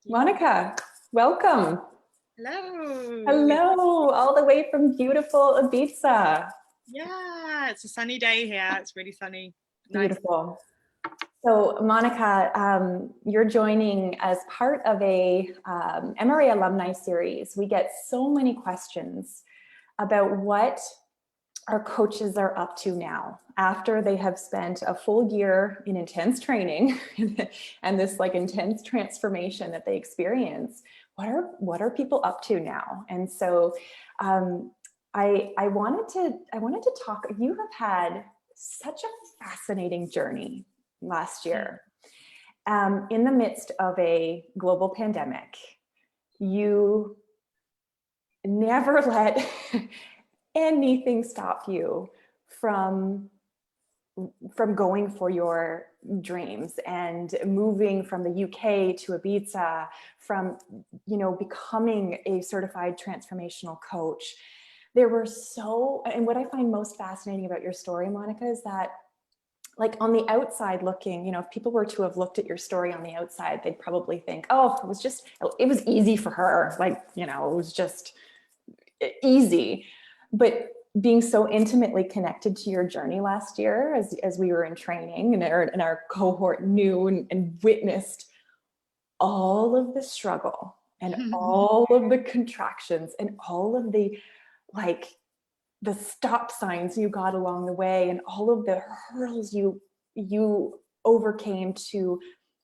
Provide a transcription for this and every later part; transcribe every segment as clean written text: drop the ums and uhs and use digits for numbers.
Monika, welcome. Hello. Hello, all the way from beautiful Ibiza. Yeah, it's a sunny day here. It's really sunny. Nice. Beautiful. So, Monika, you're joining as part of a MRA alumni series. We get so many questions about what our coaches are up to now after they have spent a full year in intense training and this like intense transformation that they experience. What are people up to now? And so I wanted to talk. You have had such a fascinating journey last year. In the midst of a global pandemic, you never let anything stop you from going for your dreams and moving from the UK to Ibiza, from becoming a certified transformational coach. There were and what I find most fascinating about your story, Monika, is that like on the outside looking, if people were to have looked at your story on the outside, they'd probably think, oh, it was easy for her. Like, it was just easy. But being so intimately connected to your journey last year as we were in training and our cohort knew and witnessed all of the struggle and all of the contractions and all of the the stop signs you got along the way and all of the hurdles you overcame to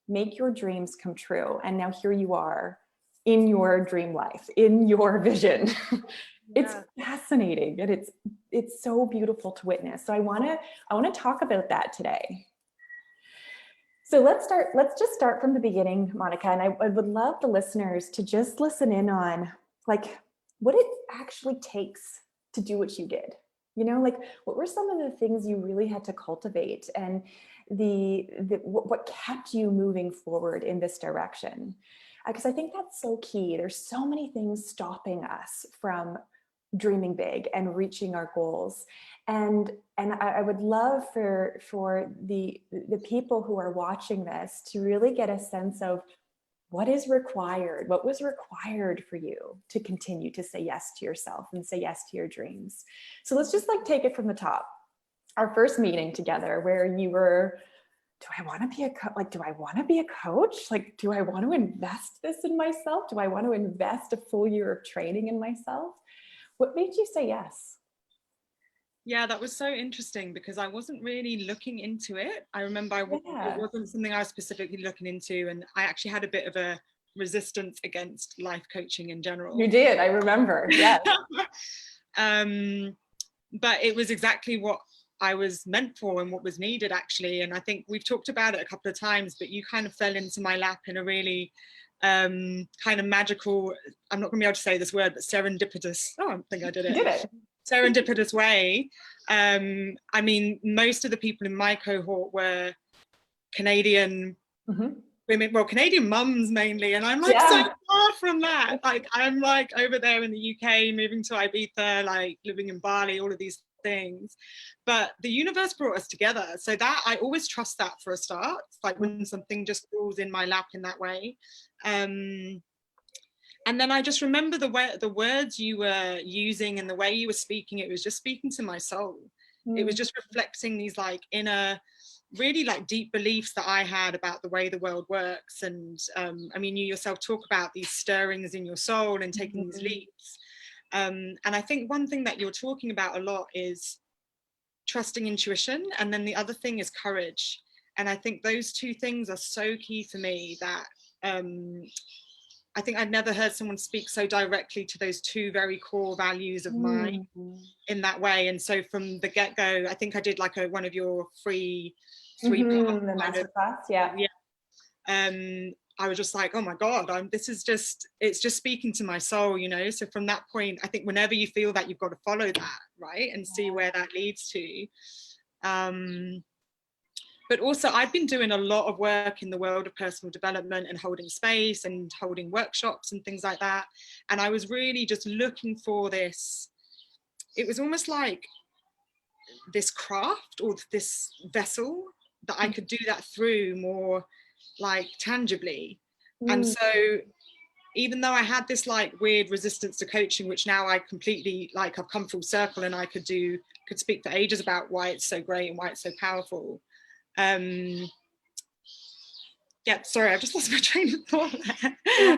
make your dreams come true. And now here you are in your dream life, in your vision. It's fascinating and it's so beautiful to witness. So I want to talk about that today. So let's just start from the beginning, Monika, and I would love the listeners to just listen in on like what it actually takes to do what you did. What were some of the things you really had to cultivate and what kept you moving forward in this direction? Because I think that's so key. There's so many things stopping us from dreaming big and reaching our goals. And I would love for the people who are watching this to really get a sense of what is required, what was required for you to continue to say yes to yourself and say yes to your dreams. So let's just take it from the top. Our first meeting together where you were, do I want to be a coach? Like, do I want to invest this in myself? Do I want to invest a full year of training in myself? What made you say yes? Yeah, that was so interesting because I wasn't really looking into it. I remember it wasn't something I was specifically looking into, and I actually had a bit of a resistance against life coaching in general. You did, I remember, yeah. But it was exactly what I was meant for and what was needed, actually. And I think we've talked about it a couple of times, but you kind of fell into my lap in a really kind of magical, I'm not going to be able to say this word, but serendipitous. Oh, I think I did it. You did it. Serendipitous way. I mean, most of the people in my cohort were Canadian women, well, Canadian mums mainly, and I'm like so far from that. Like, I'm like over there in the UK, moving to Ibiza, like living in Bali, all of these things. But the universe brought us together, so that I always trust that for a start. It's like when something just falls in my lap in that way. And then I just remember the words you were using and the way you were speaking. It was just speaking to my soul. It was just reflecting these like inner, really like deep beliefs that I had about the way the world works. And I mean, you yourself talk about these stirrings in your soul and taking these leaps. And I think one thing that you're talking about a lot is trusting intuition. And then the other thing is courage. And I think those two things are so key for me that I think I'd never heard someone speak so directly to those two very core values of mine in that way. And so from the get-go, I think I did like one of your free the masterclass, yeah. I was just like, oh my God, it's just speaking to my soul, So from that point, I think whenever you feel that, you've got to follow that, right? And see where that leads to. But also I've been doing a lot of work in the world of personal development and holding space and holding workshops and things like that. And I was really just looking for this. It was almost like this craft or this vessel that I could do that through more like tangibly. And so even though I had this like weird resistance to coaching, which now I completely like, I've come full circle and I could speak for ages about why it's so great and why it's so powerful. Yeah, sorry, I've just lost my train of thought there. Yeah.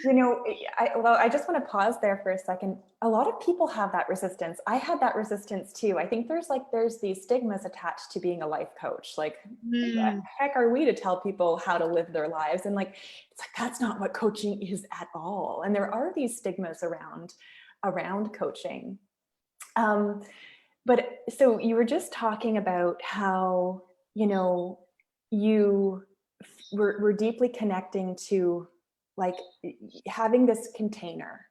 You know, I just want to pause there for a second. A lot of people have that resistance. I had that resistance too. I think there's these stigmas attached to being a life coach. Like, who the heck are we to tell people how to live their lives? And like, it's like, that's not what coaching is at all. And there are these stigmas around coaching. But so you were just talking about how, you know, we're deeply connecting to like having this container,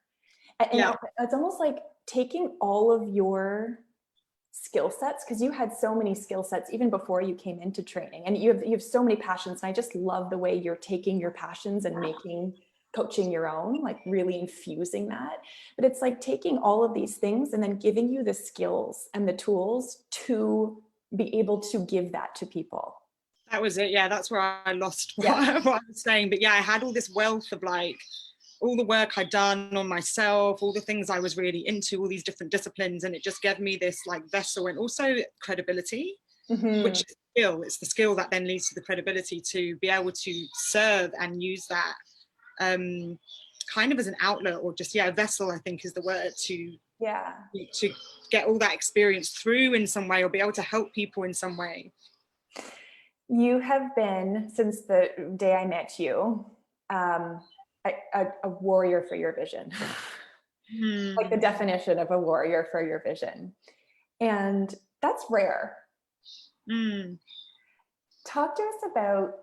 and it's almost like taking all of your skill sets, because you had so many skill sets even before you came into training, and you have so many passions, and I just love the way you're taking your passions and making coaching your own, like really infusing that. But it's like taking all of these things and then giving you the skills and the tools to be able to give that to people. That was it. Yeah, that's where I lost what I was saying. But yeah, I had all this wealth of like all the work I'd done on myself, all the things I was really into, all these different disciplines, and it just gave me this like vessel and also credibility, which is skill. It's the skill that then leads to the credibility to be able to serve and use that kind of as an outlet, or just a vessel, I think is the word, to get all that experience through in some way, or be able to help people in some way. You have been, since the day I met you, a warrior for your vision. Like the definition of a warrior for your vision. And that's rare. Talk to us about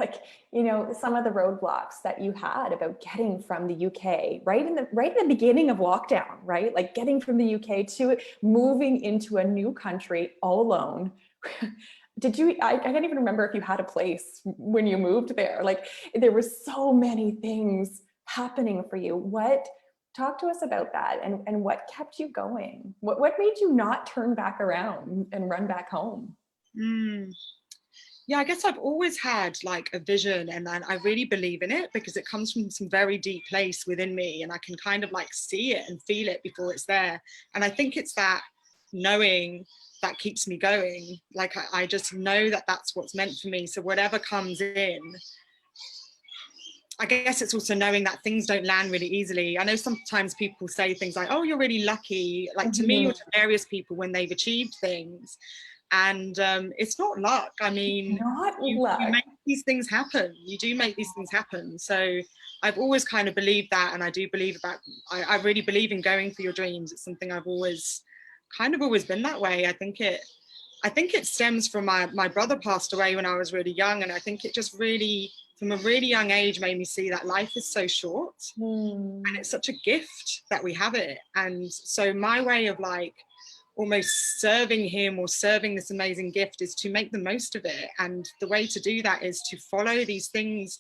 like, you know, some of the roadblocks that you had about getting from the UK right in the beginning of lockdown, right? Like getting from the UK to moving into a new country all alone. Did you, I can't even remember if you had a place when you moved there. Like there were so many things happening for you. Talk to us about that, and what kept you going? What made you not turn back around and run back home? Yeah, I guess I've always had like a vision, and I really believe in it because it comes from some very deep place within me, and I can kind of like see it and feel it before it's there. And I think it's that knowing that keeps me going. Like I just know that that's what's meant for me. So whatever comes in, I guess it's also knowing that things don't land really easily. I know sometimes people say things like, oh, you're really lucky, like to me or to various people when they've achieved things. And it's not luck. I mean, you make these things happen. You do make these things happen. So I've always kind of believed that. And I do believe I really believe in going for your dreams. It's something I've always been that way. I think it stems from my brother passed away when I was really young. And I think it just really, from a really young age, made me see that life is so short and it's such a gift that we have it. And so my way of like almost serving him or serving this amazing gift is to make the most of it. And the way to do that is to follow these things.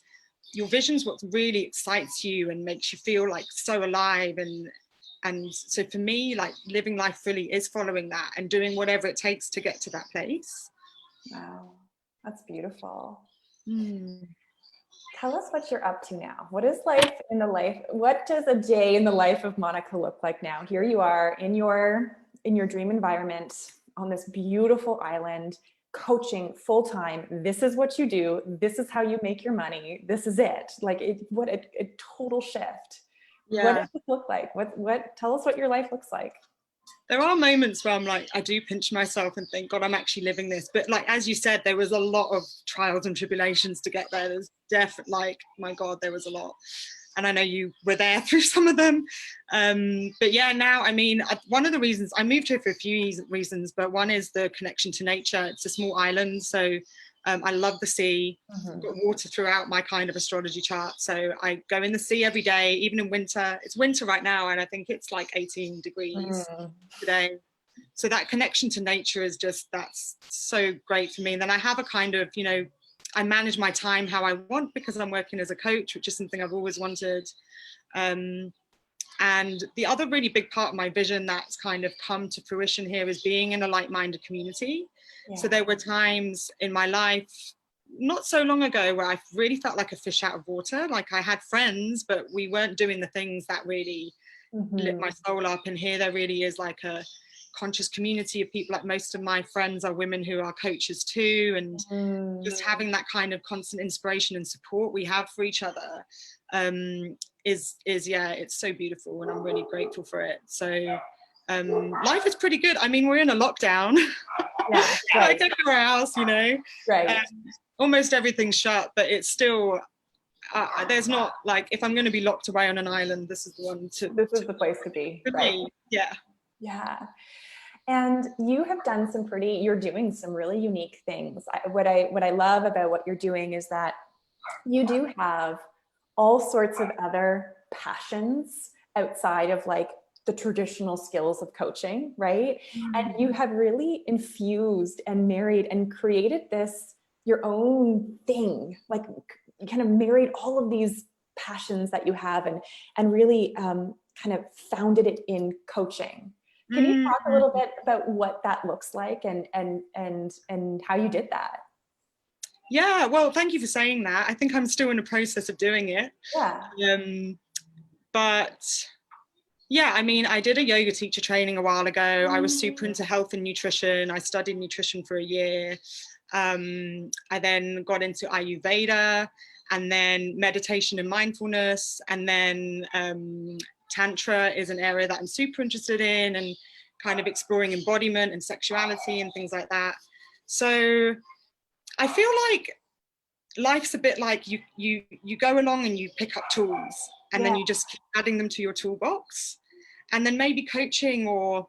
Your vision's what really excites you and makes you feel like so alive. And so for me, like living life fully is following that and doing whatever it takes to get to that place. Wow, that's beautiful. Tell us what you're up to now. What is what does a day in the life of Monika look like now? Here you are in your dream environment on this beautiful island, coaching full-time. This is what you do. This is how you make your money. This is it. Like what a total shift. Yeah. What does it look like? Tell us what your life looks like. There are moments where I'm like, I do pinch myself and think, God, I'm actually living this. But like, as you said, there was a lot of trials and tribulations to get there. There's definitely, like, my God, there was a lot. And I know you were there through some of them. But yeah, now, I mean, one of the reasons I moved here for a few reasons, but one is the connection to nature. It's a small island. So I love the sea. I've got water throughout my kind of astrology chart. So I go in the sea every day, even in winter. It's winter right now, and I think it's like 18 degrees today. So that connection to nature is just, that's so great for me. And then I have a kind of, you know, I manage my time how I want because I'm working as a coach, which is something I've always wanted. And the other really big part of my vision that's kind of come to fruition here is being in a like-minded community. Yeah. So there were times in my life not so long ago where I really felt like a fish out of water. Like I had friends, but we weren't doing the things that really lit my soul up. And here there really is like a conscious community of people. Like most of my friends are women who are coaches too, and just having that kind of constant inspiration and support we have for each other is yeah, it's so beautiful, and I'm really grateful for it. So life is pretty good. I mean, we're in a lockdown. Yeah, right. Like everywhere else, you know, Right. almost everyth's shut, but it's still there's not like, if I'm going to be locked away on an island, this is the one This is the place to be, for right? me. Yeah. Yeah. And you have done some you're doing some really unique things. What I love about what you're doing is that you do have all sorts of other passions outside of like the traditional skills of coaching, right? And you have really infused and married and created this, your own thing, like you kind of married all of these passions that you have and really kind of founded it in coaching. Can you talk a little bit about what that looks like and how you did that? Yeah, well, thank you for saying that. I think I'm still in the process of doing it. Yeah. But yeah, I mean, I did a yoga teacher training a while ago. I was super into health and nutrition. I studied nutrition for a year. I then got into Ayurveda, and then meditation and mindfulness, and then Tantra is an area that I'm super interested in, and kind of exploring embodiment and sexuality and things like that. So I feel like life's a bit like you go along and you pick up tools, and then you just keep adding them to your toolbox. And then maybe coaching, or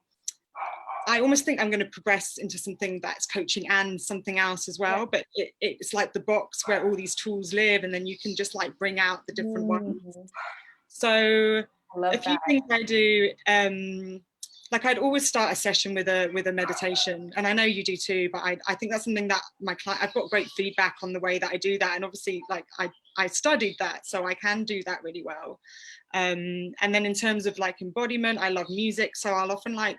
I almost think I'm going to progress into something that's coaching and something else as well. But it's like the box where all these tools live, and then you can just like bring out the different ones. So a few things I do, like I'd always start a session with a meditation, and I know you do too, but I think that's something that my client, I've got great feedback on the way that I do that, and obviously like I studied that, so I can do that really well. And then in terms of like embodiment, I love music, so I'll often like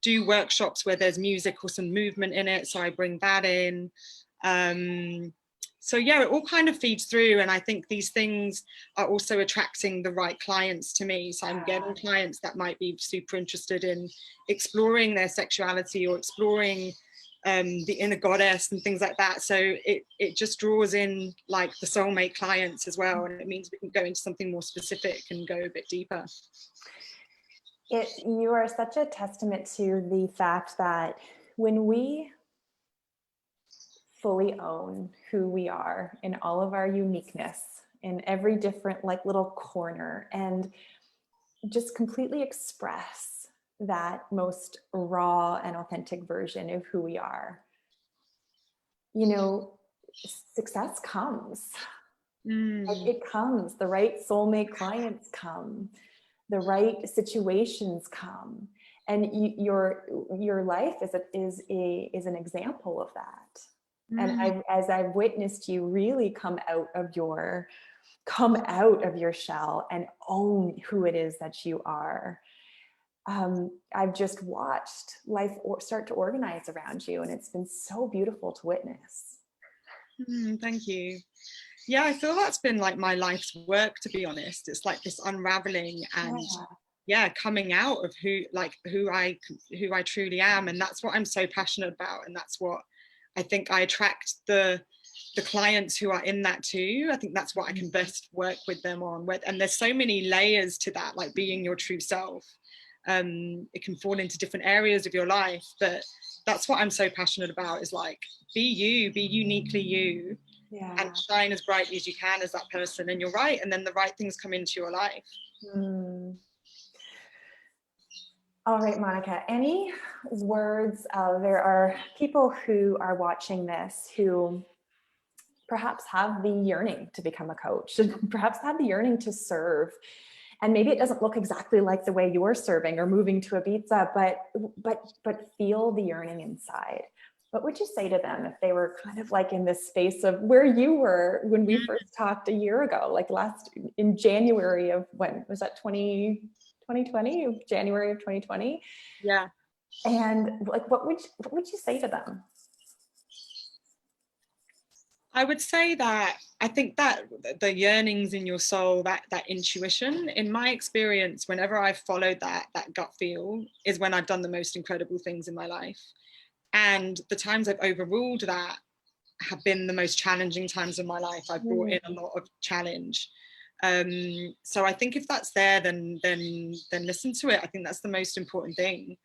do workshops where there's music or some movement in it, so I bring that in. So yeah, it all kind of feeds through, and I think these things are also attracting the right clients to me. So I'm getting clients that might be super interested in exploring their sexuality or exploring the inner goddess and things like that. So it just draws in like the soulmate clients as well, and it means we can go into something more specific and go a bit deeper. You are such a testament to the fact that when we fully own who we are in all of our uniqueness, in every different like little corner, and just completely express that most raw and authentic version of who we are, you know, success comes. Like it comes, the right soulmate clients come, the right situations come, and your life is an example of that. And as I've witnessed you really come out of your shell and own who it is that you are, I've just watched life start to organize around you, and it's been so beautiful to witness. Thank you. Yeah, I feel that's been like my life's work, to be honest. It's like this unraveling and coming out of who I truly am, and that's what I'm so passionate about, and that's what I think I attract the clients who are in that too. I think that's what I can best work with them on. And there's so many layers to that, like being your true self. It can fall into different areas of your life, but that's what I'm so passionate about, is like be you, be uniquely you. And shine as brightly as you can as that person, and you're right, and then the right things come into your life. All right, Monika, any words? There are people who are watching this who perhaps have the yearning to become a coach, and perhaps have the yearning to serve, and maybe it doesn't look exactly like the way you're serving or moving to Ibiza, but feel the yearning inside. What would you say to them if they were kind of like in this space of where you were when we first talked a year ago, like in January of, when was that, 2020, January of 2020? Yeah. And like, what would you say to them? I would say that I think that the yearnings in your soul, that intuition, in my experience, whenever I've followed that gut feel, is when I've done the most incredible things in my life. And the times I've overruled that have been the most challenging times of my life. I've brought in a lot of challenge. So I think if that's there, then listen to it. I think that's the most important thing.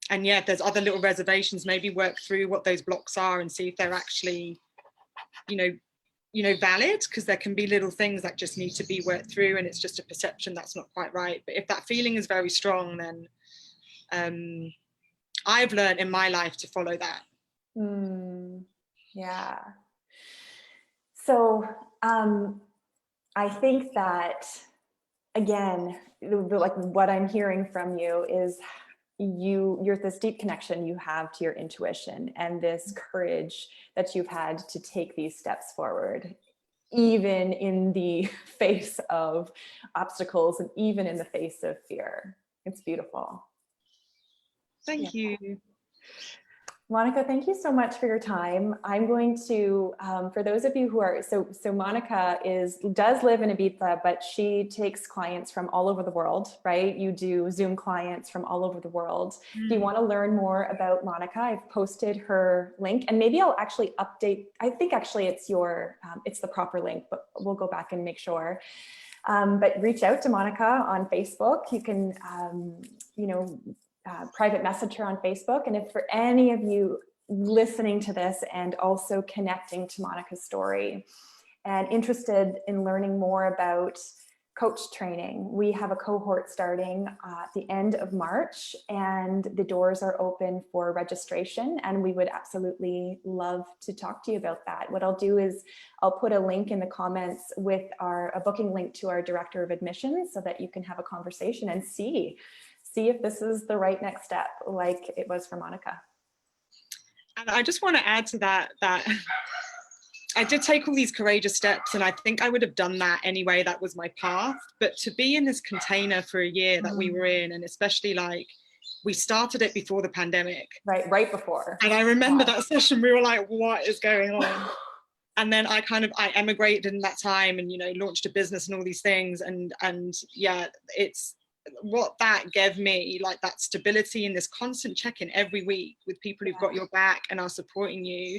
And yeah, if there's other little reservations, maybe work through what those blocks are and see if they're actually, you know, valid, because there can be little things that just need to be worked through, and it's just a perception that's not quite right. But if that feeling is very strong, then I've learned in my life to follow that. Yeah. So I think that, again, like what I'm hearing from you is you're this deep connection you have to your intuition, and this courage that you've had to take these steps forward, even in the face of obstacles and even in the face of fear. It's beautiful. Thank you. Monika, thank you so much for your time. I'm going to, for those of you who are, so Monika does live in Ibiza, but she takes clients from all over the world, right? You do Zoom clients from all over the world. If you want to learn more about Monika, I've posted her link, and maybe I'll actually update. I think actually it's it's the proper link, but we'll go back and make sure. But reach out to Monika on Facebook. You can, private message her on Facebook. And if for any of you listening to this and also connecting to Monika's story and interested in learning more about coach training, we have a cohort starting at the end of March, and the doors are open for registration, and we would absolutely love to talk to you about that. What I'll do is I'll put a link in the comments with a booking link to our director of admissions, so that you can have a conversation and see if this is the right next step, like it was for Monika. And I just want to add to that I did take all these courageous steps, and I think I would have done that anyway. That was my path. But to be in this container for a year that we were in, and especially like we started it before the pandemic. Right before. And I remember that session, we were like, what is going on? And then I emigrated in that time and, launched a business and all these things. And yeah, it's what that gave me, like that stability and this constant check-in every week with people who've got your back and are supporting you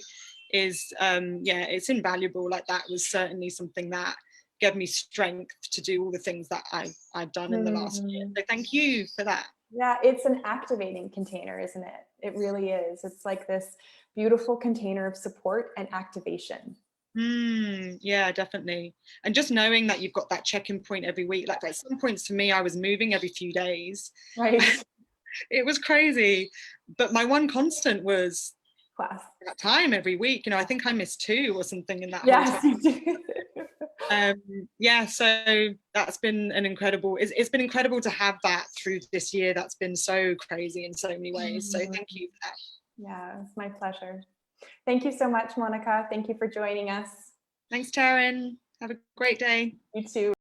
is, it's invaluable. Like that was certainly something that gave me strength to do all the things that I've done in the last year. So thank you for that. Yeah, it's an activating container, isn't it? It really is. It's like this beautiful container of support and activation. Yeah, definitely. And just knowing that you've got that check-in point every week, like at some points for me, I was moving every few days. Right. It was crazy. But my one constant was class. That time every week. I think I missed 2 or something in that yes, whole time. You do. Yeah, so that's been it's been incredible to have that through this year. That's been so crazy in so many ways. So thank you for that. Yeah, it's my pleasure. Thank you so much, Monika. Thank you for joining us. Thanks, Taryn. Have a great day. You too.